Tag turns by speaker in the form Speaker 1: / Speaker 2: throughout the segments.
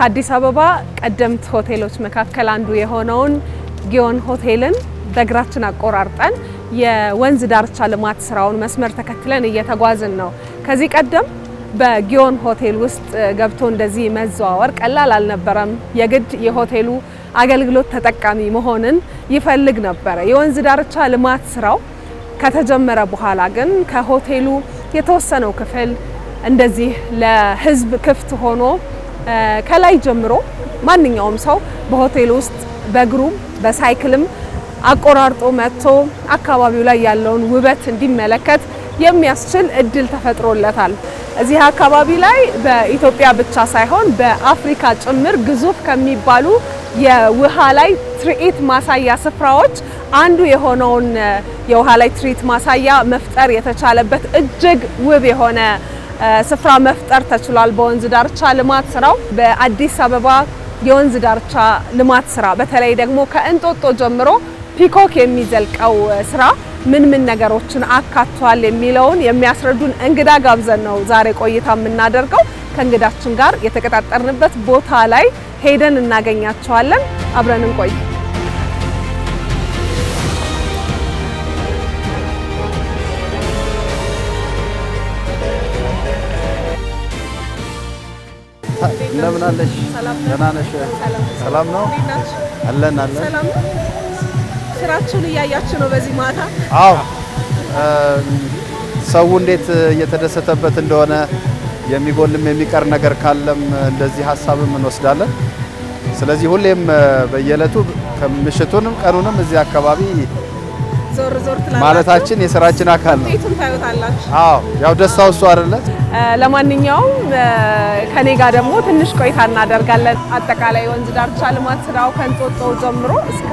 Speaker 1: ከአዲስ አበባ ቀደምት ሆቴሎች መካከል አንዱ የሆነውን ጊዮን ሆቴልን በእግራችን አቆራርጠን የወንዝ ዳርቻ ልማት ስራውን መስመር ተከትለን እየተጓዝን ነው። ከዚህ ቀደም በጊዮን ሆቴል ውስጥ ገብቶ እንደዚህ መዘዋወር ቀላል አልነበረም። የግድ የሆቴሉ አገልግሎት ተጠቃሚ መሆንን ይፈልግ ነበር። የወንዝ ዳርቻ ልማት ስራው ከተጀመረ በኋላ ግን ከሆቴሉ የተወሰነው ክፍል እንደዚህ ለህዝብ ክፍት ሆኖ ከላይ ጀምሮ ማንኛውም ሰው በሆቴል ውስጥ በእግሩም በሳይክልም አቆራርጦ መጥቶ አካባቢው ላይ ያለውን ውበት እንዲመለከት የሚያስችል እድል ተፈጥሮለታል። እዚህ አካባቢ ላይ በኢትዮጵያ ብቻ ሳይሆን በአፍሪካ ጭምር ግዙፍ ከሚባሉ የውሃ ላይ ትርኢት ማሳያ ስፍራዎች አንዱ የሆነውን የውሃ ላይ ትርኢት ማሳያ መፍጠር የተቻለበት እጅግ ውብ የሆነ ስፍራ መፍጠር ተችሏል። በወንዝ ዳርቻ ልማት ስራው በአዲስ አበባ የወንዝ ዳርቻ ልማት ስራ በተለይ ደግሞ ከእንጦጦ ጀምሮ ፒኮክ የሚዘልቀው ስራ ምን ነገሮችን አካቷል የሚለውን የሚያስረዱን እንግዳ ጋብዘን ነው ዛሬ ቆይታ የምናደርገው። ከእንግዳችን ጋር የተቀጣጠርንበት ቦታ ላይ ሄደን እናገኛቸዋለን። አብረን እንቆይ።
Speaker 2: እንደምን አለሽ? ደህና ነሽ? ሰላም ነው አለን። ሰላም ነው።
Speaker 1: ስራችሁን እያያችሁ ነው በዚህ ማታ?
Speaker 2: አዎ፣ ሰው እንዴት እየተደሰተበት እንደሆነ የሚጎልም የሚቀር ነገር ካለም እንደዚህ ሀሳብም እንወስዳለን። ስለዚህ ሁሌም በየዕለቱ ከምሽቱንም ቀኑንም እዚህ አካባቢ
Speaker 1: ዞር ትላላችሁ
Speaker 2: ማለታችን የስራችን አካል ነው።
Speaker 1: ቤቱን ታዩታላችሁ።
Speaker 2: አዎ፣ ያው ደስታው እሱ አይደለ?
Speaker 1: ለማንኛውም ከኔ ጋር ደግሞ ትንሽ ቆይታ እናደርጋለን። አጠቃላይ ወንዝ ዳርቻ ልማት ስራው ከእንጦጦ ጀምሮ እስከ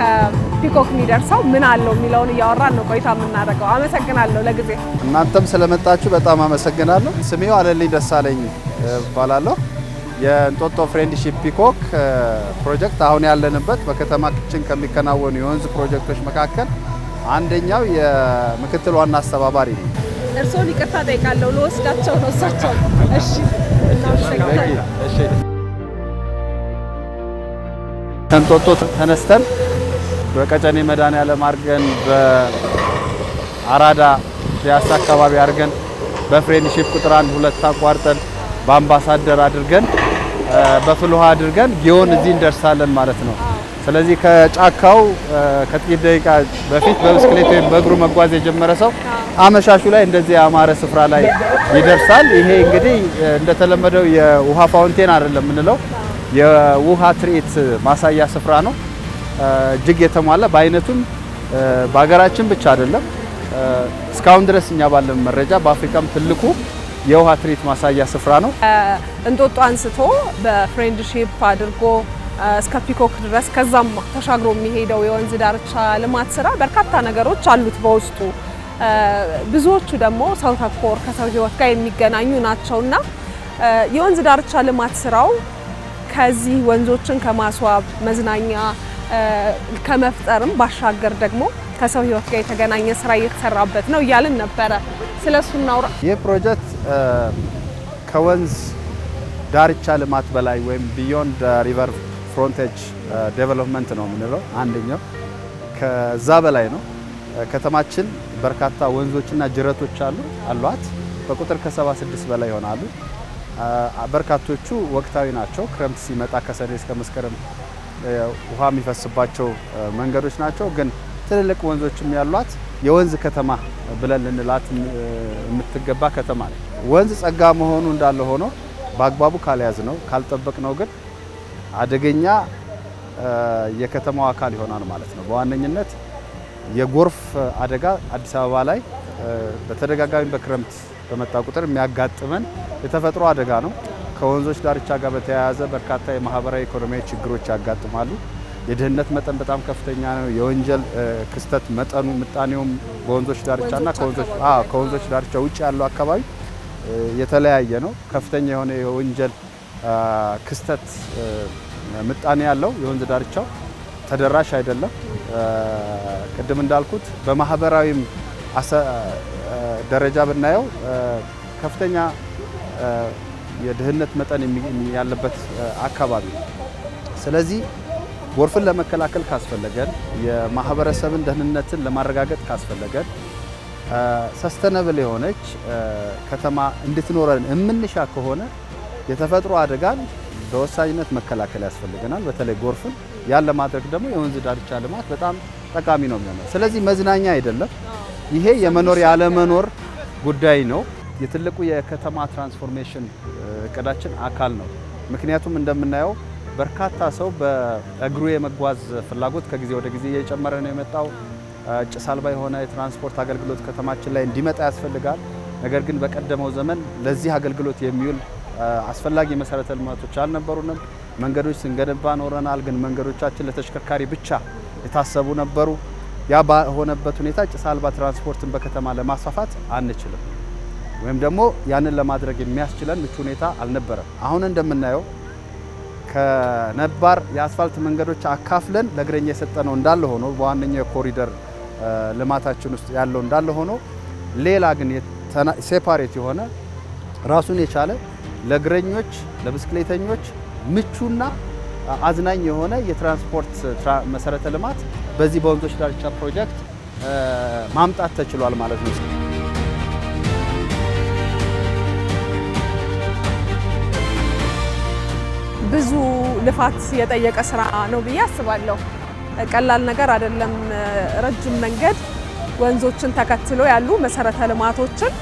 Speaker 1: ፒኮክ የሚደርሰው ምን አለው የሚለውን እያወራን ነው ቆይታ የምናደርገው። አመሰግናለሁ ለጊዜ።
Speaker 2: እናንተም ስለመጣችሁ በጣም አመሰግናለሁ። ስሜው አለልኝ ደሳለኝ እባላለሁ። የእንጦጦ ፍሬንድሺፕ ፒኮክ ፕሮጀክት አሁን ያለንበት በከተማችን ከሚከናወኑ የወንዝ ፕሮጀክቶች መካከል አንደኛው የምክትል ዋና አስተባባሪ ነው።
Speaker 1: እርስዎን ይቅርታ ጠይቃለሁ፣ ልወስዳቸው ነው እሳቸው። እሺ፣ እናመሰግናለን።
Speaker 2: እሺ፣ ከእንጦጦ ተነስተን በቀጨኔ መድኃኔዓለም አድርገን በአራዳ ፒያሳ አካባቢ አድርገን በፍሬንድሺፕ ቁጥር 1 2 አቋርጠን በአምባሳደር አድርገን በፍልውሃ አድርገን ጊዮን እዚህ እንደርሳለን ማለት ነው። ስለዚህ ከጫካው ከጥቂት ደቂቃ በፊት በብስክሌት ወይም በእግሩ መጓዝ የጀመረ ሰው አመሻሹ ላይ እንደዚህ ያማረ ስፍራ ላይ ይደርሳል። ይሄ እንግዲህ እንደተለመደው የውሃ ፋውንቴን አይደለም የምንለው፣ የውሃ ትርኢት ማሳያ ስፍራ ነው። እጅግ የተሟላ በአይነቱም በሀገራችን ብቻ አይደለም፣ እስካሁን ድረስ እኛ ባለን መረጃ በአፍሪካም ትልቁ የውሃ ትርኢት ማሳያ ስፍራ ነው።
Speaker 1: እንጦጦ አንስቶ በፍሬንድሺፕ አድርጎ እስከ ፒኮክ ድረስ ከዛም ተሻግሮ የሚሄደው የወንዝ ዳርቻ ልማት ስራ በርካታ ነገሮች አሉት በውስጡ። ብዙዎቹ ደግሞ ሰው ተኮር ከሰው ህይወት ጋር የሚገናኙ ናቸውና የወንዝ ዳርቻ ልማት ስራው ከዚህ ወንዞችን ከማስዋብ መዝናኛ ከመፍጠርም ባሻገር ደግሞ ከሰው ህይወት ጋር የተገናኘ ስራ እየተሰራበት ነው እያልን ነበረ። ስለሱ እናውራ።
Speaker 2: ይህ ፕሮጀክት ከወንዝ ዳርቻ ልማት በላይ ወይም ቢዮንድ ሪቨር ፍሮንቴጅ ዴቨሎፕመንት ነው የምንለው። አንደኛው ከዛ በላይ ነው። ከተማችን በርካታ ወንዞችና ጅረቶች አሏት። በቁጥር ከ76 በላይ ይሆናሉ። በርካቶቹ ወቅታዊ ናቸው። ክረምት ሲመጣ ከሰኔ እስከ መስከረም ውሃ የሚፈስባቸው መንገዶች ናቸው። ግን ትልልቅ ወንዞችም ያሏት የወንዝ ከተማ ብለን ልንላት የምትገባ ከተማ ነው። ወንዝ ጸጋ መሆኑ እንዳለ ሆኖ በአግባቡ ካልያዝ ነው ካልጠበቅ ነው ግን አደገኛ የከተማው አካል ይሆናል ማለት ነው። በዋነኝነት የጎርፍ አደጋ አዲስ አበባ ላይ በተደጋጋሚ በክረምት በመጣ ቁጥር የሚያጋጥመን የተፈጥሮ አደጋ ነው። ከወንዞች ዳርቻ ጋር በተያያዘ በርካታ የማህበራዊ ኢኮኖሚያዊ ችግሮች ያጋጥማሉ። የድህነት መጠን በጣም ከፍተኛ ነው። የወንጀል ክስተት መጠኑ ምጣኔውም በወንዞች ዳርቻና ከወንዞች ዳርቻ ውጭ ያለው አካባቢ የተለያየ ነው። ከፍተኛ የሆነ የወንጀል ክስተት ምጣኔ ያለው የወንዝ ዳርቻው ተደራሽ አይደለም። ቅድም እንዳልኩት በማህበራዊም ደረጃ ብናየው ከፍተኛ የድህነት መጠን ያለበት አካባቢ። ስለዚህ ጎርፍን ለመከላከል ካስፈለገን የማህበረሰብን ደህንነትን ለማረጋገጥ ካስፈለገን ሰስተነብል የሆነች ከተማ እንድትኖረን የምንሻ ከሆነ የተፈጥሮ አደጋን በወሳኝነት መከላከል ያስፈልገናል። በተለይ ጎርፍን ያን ለማድረግ ደግሞ የወንዝ ዳርቻ ልማት በጣም ጠቃሚ ነው የሚሆነው። ስለዚህ መዝናኛ አይደለም፣ ይሄ የመኖር ያለመኖር ጉዳይ ነው። የትልቁ የከተማ ትራንስፎርሜሽን እቅዳችን አካል ነው። ምክንያቱም እንደምናየው በርካታ ሰው በእግሩ የመጓዝ ፍላጎት ከጊዜ ወደ ጊዜ እየጨመረ ነው የመጣው። ጭስ አልባ የሆነ የትራንስፖርት አገልግሎት ከተማችን ላይ እንዲመጣ ያስፈልጋል። ነገር ግን በቀደመው ዘመን ለዚህ አገልግሎት የሚውል አስፈላጊ መሰረተ ልማቶች አልነበሩንም። መንገዶች ስንገነባ ኖረናል፣ ግን መንገዶቻችን ለተሽከርካሪ ብቻ የታሰቡ ነበሩ። ያ በሆነበት ሁኔታ ጭስ አልባ ትራንስፖርትን በከተማ ለማስፋፋት አንችልም፣ ወይም ደግሞ ያንን ለማድረግ የሚያስችለን ምቹ ሁኔታ አልነበረም። አሁን እንደምናየው ከነባር የአስፋልት መንገዶች አካፍለን ለእግረኛ የሰጠነው እንዳለ ሆኖ በዋነኛው የኮሪደር ልማታችን ውስጥ ያለው እንዳለ ሆኖ ሌላ ግን ሴፓሬት የሆነ ራሱን የቻለ ለእግረኞች ለብስክሌተኞች ምቹና አዝናኝ የሆነ የትራንስፖርት መሰረተ ልማት በዚህ በወንዞች ዳርቻ ፕሮጀክት ማምጣት ተችሏል ማለት ነው።
Speaker 1: ብዙ ልፋት የጠየቀ ስራ ነው ብዬ አስባለሁ። ቀላል ነገር አይደለም። ረጅም መንገድ ወንዞችን ተከትሎ ያሉ መሰረተ ልማቶችን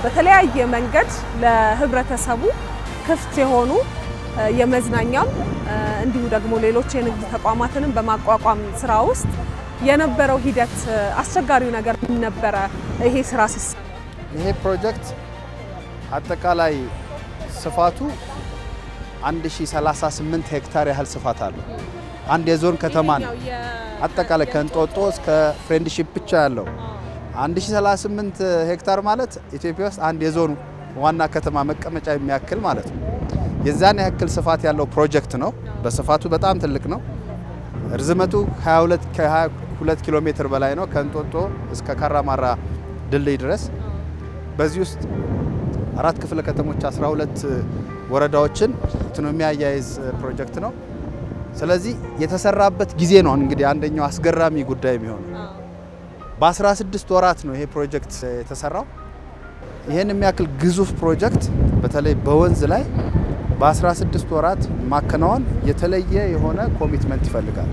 Speaker 1: በተለያየ መንገድ ለህብረተሰቡ ክፍት የሆኑ የመዝናኛም እንዲሁ ደግሞ ሌሎች የንግድ ተቋማትንም በማቋቋም ስራ ውስጥ የነበረው ሂደት አስቸጋሪው ነገር ምን ነበረ? ይሄ ስራ
Speaker 2: ይሄ ፕሮጀክት አጠቃላይ ስፋቱ 1038 ሄክታር ያህል ስፋት አለው። አንድ የዞን ከተማ ነው። አጠቃላይ ከእንጦጦ እስከ ፍሬንድሺፕ ብቻ ያለው 1038 ሄክታር ማለት ኢትዮጵያ ውስጥ አንድ የዞን ዋና ከተማ መቀመጫ የሚያክል ማለት ነው። የዛን ያክል ስፋት ያለው ፕሮጀክት ነው። በስፋቱ በጣም ትልቅ ነው። ርዝመቱ 22 ኪሎ ሜትር በላይ ነው፣ ከእንጦጦ እስከ ካራማራ ድልድይ ድረስ። በዚህ ውስጥ 4 ክፍለ ከተሞች 12 ወረዳዎችን የሚያያይዝ ፕሮጀክት ነው። ስለዚህ የተሰራበት ጊዜ ነው እንግዲህ አንደኛው አስገራሚ ጉዳይ የሚሆነው። በ16 ወራት ነው ይሄ ፕሮጀክት የተሰራው። ይሄን የሚያክል ግዙፍ ፕሮጀክት በተለይ በወንዝ ላይ በ16 ወራት ማከናወን የተለየ የሆነ ኮሚትመንት ይፈልጋል።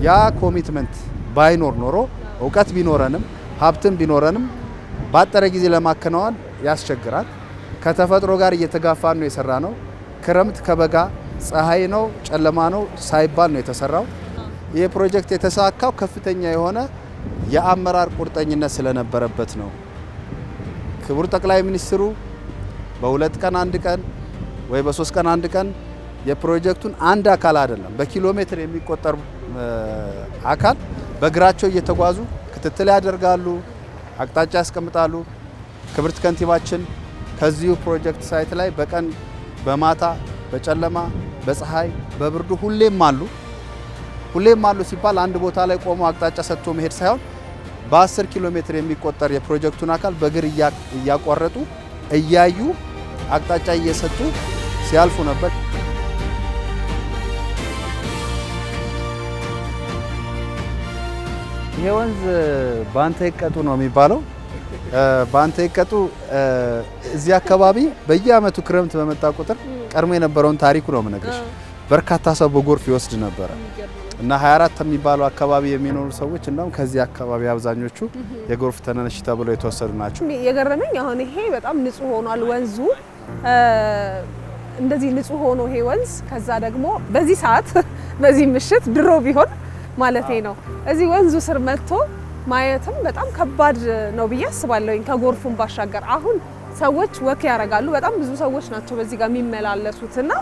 Speaker 2: ያ ኮሚትመንት ባይኖር ኖሮ እውቀት ቢኖረንም ሀብትም ቢኖረንም ባጠረ ጊዜ ለማከናወን ያስቸግራል። ከተፈጥሮ ጋር እየተጋፋን ነው የሰራ ነው። ክረምት ከበጋ ፀሐይ ነው ጨለማ ነው ሳይባል ነው የተሰራው። ይህ ፕሮጀክት የተሳካው ከፍተኛ የሆነ የአመራር ቁርጠኝነት ስለነበረበት ነው። ክቡር ጠቅላይ ሚኒስትሩ በ2 ቀን 1 ቀን ወይ በ3 ቀን 1 ቀን የፕሮጀክቱን አንድ አካል አይደለም በኪሎ ሜትር የሚቆጠር አካል በእግራቸው እየተጓዙ ክትትል ያደርጋሉ፣ አቅጣጫ ያስቀምጣሉ። ክብርት ከንቲባችን ከዚሁ ፕሮጀክት ሳይት ላይ በቀን በማታ በጨለማ በፀሐይ በብርዱ ሁሌም አሉ ሲባል አንድ ቦታ ላይ ቆሞ አቅጣጫ ሰጥቶ መሄድ ሳይሆን በ10 ኪሎ ሜትር የሚቆጠር የፕሮጀክቱን አካል በእግር እያቋረጡ እያዩ አቅጣጫ እየሰጡ ሲያልፉ ነበር። ይሄ ወንዝ ባንተ ይቀጡ ነው የሚባለው። ባንተ ይቀጡ እዚህ አካባቢ በየአመቱ ክረምት በመጣ ቁጥር ቀድሞ የነበረውን ታሪኩ ነው የምነግርሽ። በርካታ ሰው በጎርፍ ይወስድ ነበረ እና 24 የሚባለው አካባቢ የሚኖሩ ሰዎች እንደውም ከዚህ አካባቢ አብዛኞቹ የጎርፍ ተነሽ ተብሎ የተወሰዱ ናቸው።
Speaker 1: የገረመኝ አሁን ይሄ በጣም ንጹህ ሆኗል ወንዙ። እንደዚህ ንጹህ ሆኖ ይሄ ወንዝ ከዛ ደግሞ በዚህ ሰዓት በዚህ ምሽት ድሮ ቢሆን ማለቴ ነው እዚህ ወንዙ ስር መጥቶ ማየትም በጣም ከባድ ነው ብዬ አስባለሁ። ከጎርፉም ባሻገር አሁን ሰዎች ወክ ያደርጋሉ። በጣም ብዙ ሰዎች ናቸው በዚህ ጋር የሚመላለሱትና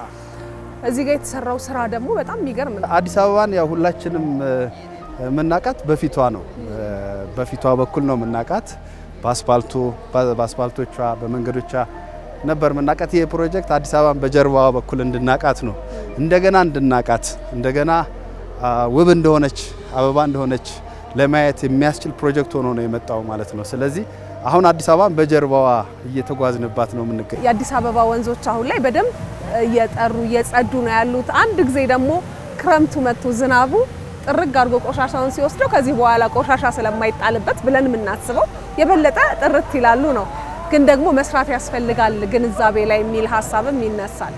Speaker 1: እዚህ ጋር የተሰራው ስራ ደግሞ በጣም የሚገርም ነው።
Speaker 2: አዲስ አበባን ያው ሁላችንም የምናውቃት በፊቷ ነው። በፊቷ በኩል ነው የምናውቃት። በአስፋልቶቿ በመንገዶቿ ነበር የምናውቃት። ይሄ ፕሮጀክት አዲስ አበባን በጀርባዋ በኩል እንድናውቃት ነው። እንደገና እንድናውቃት እንደገና ውብ እንደሆነች አበባ እንደሆነች ለማየት የሚያስችል ፕሮጀክት ሆኖ ነው የመጣው ማለት ነው። ስለዚህ አሁን አዲስ አበባን በጀርባዋ እየተጓዝንባት ነው የምንገኘው።
Speaker 1: የአዲስ አበባ ወንዞች አሁን ላይ በደንብ እየጠሩ እየጸዱ ነው ያሉት። አንድ ጊዜ ደግሞ ክረምቱ መጥቶ ዝናቡ ጥርግ አድርጎ ቆሻሻውን ሲወስደው ከዚህ በኋላ ቆሻሻ ስለማይጣልበት ብለን የምናስበው የበለጠ ጥርት ይላሉ ነው። ግን ደግሞ መስራት ያስፈልጋል ግንዛቤ ላይ የሚል ሀሳብም ይነሳል።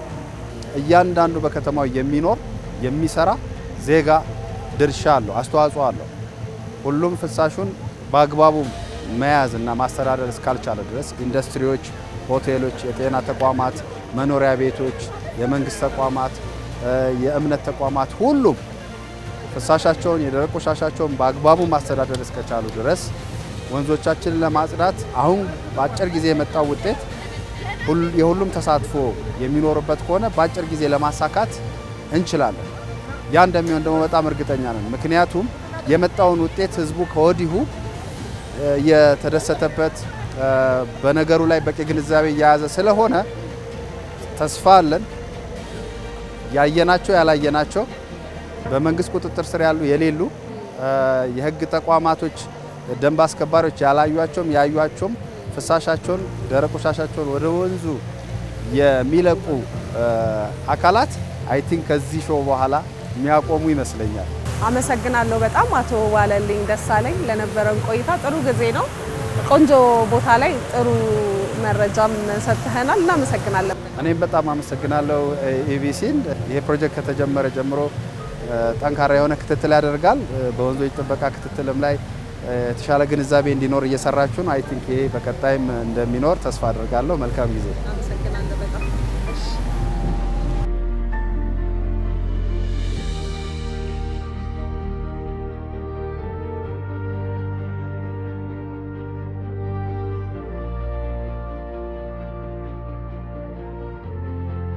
Speaker 2: እያንዳንዱ በከተማው የሚኖር የሚሰራ ዜጋ ድርሻ አለው፣ አስተዋጽኦ አለው። ሁሉም ፍሳሹን በአግባቡ መያዝ እና ማስተዳደር እስካልቻለ ድረስ ኢንዱስትሪዎች፣ ሆቴሎች፣ የጤና ተቋማት፣ መኖሪያ ቤቶች፣ የመንግስት ተቋማት፣ የእምነት ተቋማት ሁሉም ፍሳሻቸውን የደረቅ ቆሻሻቸውን በአግባቡ ማስተዳደር እስከቻሉ ድረስ ወንዞቻችንን ለማጽዳት አሁን በአጭር ጊዜ የመጣው ውጤት የሁሉም ተሳትፎ የሚኖርበት ከሆነ በአጭር ጊዜ ለማሳካት እንችላለን። ያ እንደሚሆን ደግሞ በጣም እርግጠኛ ነን። ምክንያቱም የመጣውን ውጤት ህዝቡ ከወዲሁ የተደሰተበት በነገሩ ላይ በቂ ግንዛቤ እየያዘ ስለሆነ ተስፋ አለን። ያየናቸው ያላየናቸው በመንግስት ቁጥጥር ስር ያሉ የሌሉ የህግ ተቋማቶች ደንብ አስከባሪዎች ያላዩአቸውም ያዩአቸውም ፍሳሻቸውን ደረቅ ቆሻሻቸውን ወደ ወንዙ የሚለቁ አካላት አይ ቲንክ ከዚህ ሾው በኋላ የሚያቆሙ ይመስለኛል።
Speaker 1: አመሰግናለሁ በጣም አቶ ዋለልኝ ደሳለኝ ለነበረን ቆይታ። ጥሩ ጊዜ ነው። ቆንጆ ቦታ ላይ ጥሩ መረጃም ሰጥተናል። እናመሰግናለን።
Speaker 2: እኔም በጣም አመሰግናለሁ ኢቢሲን። ይሄ ፕሮጀክት ከተጀመረ ጀምሮ ጠንካራ የሆነ ክትትል ያደርጋል። በወንዞች ጥበቃ ክትትልም ላይ የተሻለ ግንዛቤ እንዲኖር እየሰራችሁ ነው። አይ ቲንክ ይሄ በቀጣይም እንደሚኖር ተስፋ አድርጋለሁ። መልካም ጊዜ።